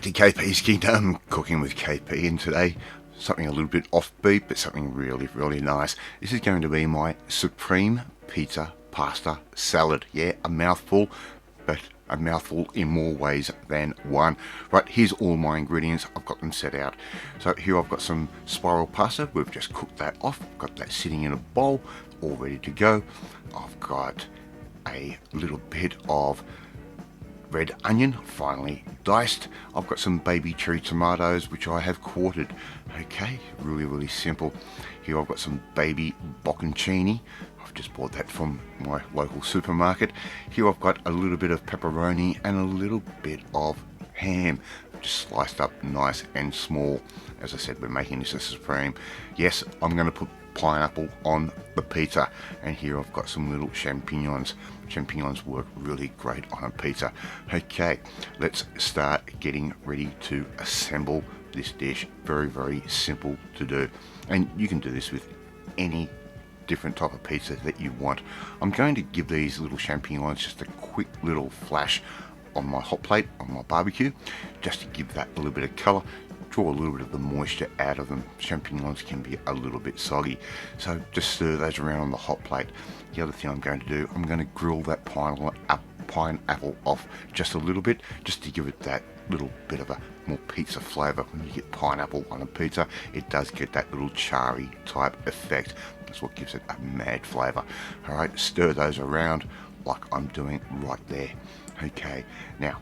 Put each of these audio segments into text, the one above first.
to KP's Kingdom, cooking with KP, and today something a little bit offbeat but something really nice. This is going to be my supreme pizza pasta salad. Yeah, a mouthful, but a mouthful in more ways than one. Right, here's all my ingredients. I've got them set out. So here I've got some spiral pasta. We've just cooked that off. Got that sitting in a bowl, all ready to go. I've got a little bit of red onion, finely diced. I've got some baby cherry tomatoes which I have quartered. Okay, really simple. Here I've got some baby bocconcini. I've just bought that from my local supermarket. Here I've got a little bit of pepperoni and a little bit of ham, just sliced up nice and small. As I said, we're making this a supreme. Yes, I'm going to put pineapple on the pizza, and here I've got some little champignons. Champignons work really great on a pizza. Okay, let's start getting ready to assemble this dish. Very simple to do, and you can do this with any different type of pizza that you want. I'm going to give these little champignons just a quick little flash on my hot plate on my barbecue, just to give that a little bit of color, draw a little bit of the moisture out of them. Champignons can be a little bit soggy, so just stir those around on the hot plate. The other thing I'm going to do, I'm going to grill that pineapple off just a little bit, just to give it that little bit of a more pizza flavor. When you get pineapple on a pizza, it does get that little charry type effect. That's what gives it a mad flavor. All right, stir those around like I'm doing right there. Okay, now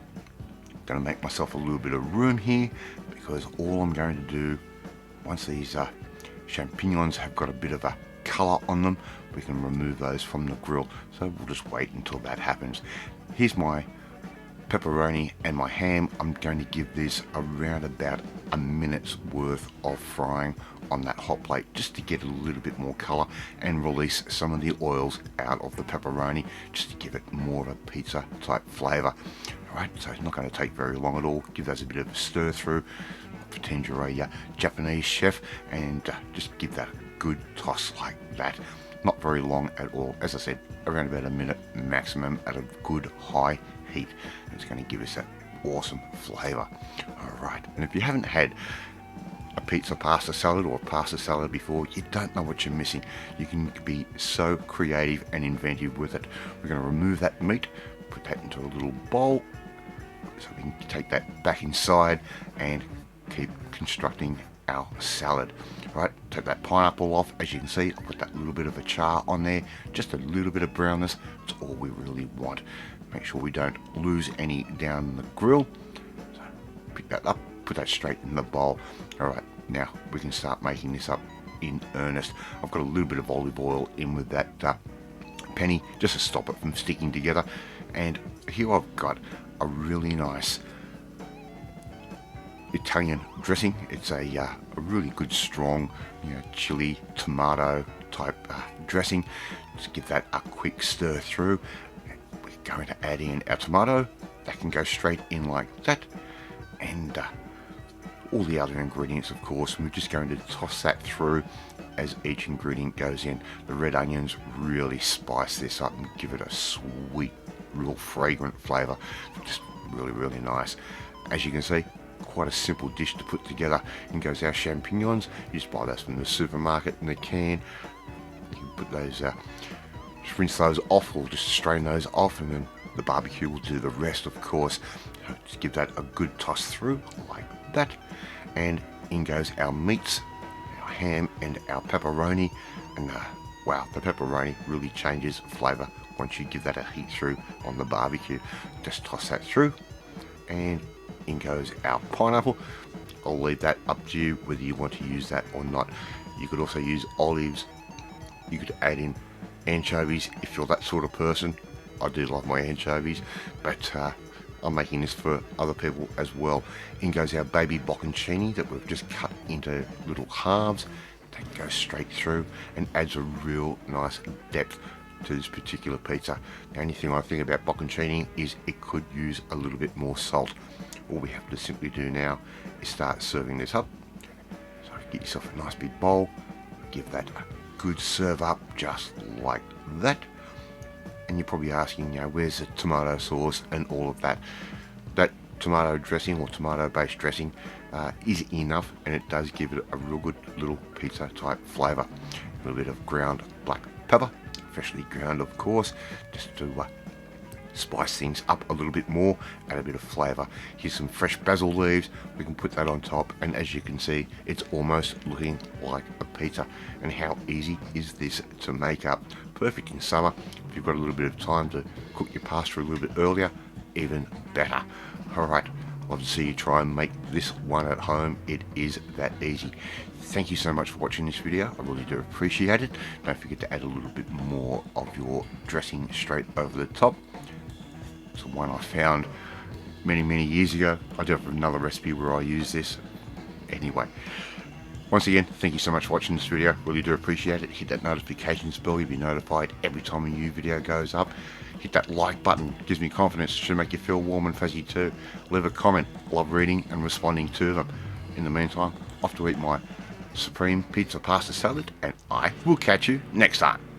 I'm going to make myself a little bit of room here, because all I'm going to do, once these champignons have got a bit of a color on them, we can remove those from the grill. So we'll just wait until that happens. Here's my pepperoni and my ham. I'm going to give this around about a minute's worth of frying on that hot plate, just to get a little bit more color and release some of the oils out of the pepperoni, just to give it more of a pizza type flavor. Alright, so it's not going to take very long at all. Give those a bit of a stir through. Pretend you're a Japanese chef, and just give that a good toss like that. Not very long at all. As I said, around about a minute maximum at a good high heat. It's going to give us that awesome flavor. Alright, and if you haven't had a pizza pasta salad or a pasta salad before, you don't know what you're missing. You can be so creative and inventive with it. We're going to remove that meat, put that into a little bowl, so we can take that back inside and keep constructing our salad. Right, take that pineapple off. As you can see, I'll put that little bit of a char on there, just a little bit of brownness. It's all we really want. Make sure we don't lose any down the grill. So pick that up, put that straight in the bowl. Alright, now we can start making this up in earnest. I've got a little bit of olive oil in with that penny, just to stop it from sticking together. And here I've got a really nice Italian dressing. It's a really good strong, chili tomato type dressing. Just give that a quick stir through. We're going to add in our tomato. That can go straight in like that, and all the other ingredients, of course. And we're just going to toss that through as each ingredient goes in. The red onions really spice this up and give it a sweet, real fragrant flavor. Just really nice. As you can see, quite a simple dish to put together. In goes our champignons. You just buy those from the supermarket in a can. You can put those, just rinse those off, or just strain those off, and then the barbecue will do the rest, of course. Just give that a good toss through like that, and in goes our meats, our ham and our pepperoni. And wow, the pepperoni really changes flavor once you give that a heat through on the barbecue. Just toss that through, and in goes our pineapple. I'll leave that up to you whether you want to use that or not. You could also use olives. You could add in anchovies if you're that sort of person. I do love my anchovies, but I'm making this for other people as well. In goes our baby bocconcini that we've just cut into little halves. That goes straight through and adds a real nice depth to this particular pizza. The only thing I think about bocconcini is it could use a little bit more salt. All we have to simply do now is start serving this up. So get yourself a nice big bowl, give that a good serve up just like that. And you're probably asking, where's the tomato sauce and all of that? That tomato dressing or tomato based dressing is enough, and it does give it a real good little pizza type flavour. A little bit of ground black pepper, freshly ground of course, just to spice things up a little bit more, add a bit of flavour. Here's some fresh basil leaves, we can put that on top, and as you can see, it's almost looking like a pizza. And how easy is this to make up? Perfect in summer. If you've got a little bit of time to cook your pasta a little bit earlier, even better. Alright, love to see you try and make this one at home. It is that easy. Thank you so much for watching this video. I really do appreciate it. Don't forget to add a little bit more of your dressing straight over the top. It's one I found many years ago. I do have another recipe where I use this. Anyway, once again, thank you so much for watching this video. Really do appreciate it. Hit that notifications bell. You'll be notified every time a new video goes up. Hit that like button. It gives me confidence. It should make you feel warm and fuzzy too. Leave a comment. Love reading and responding to them. In the meantime, off to eat my supreme pizza pasta salad, and I will catch you next time.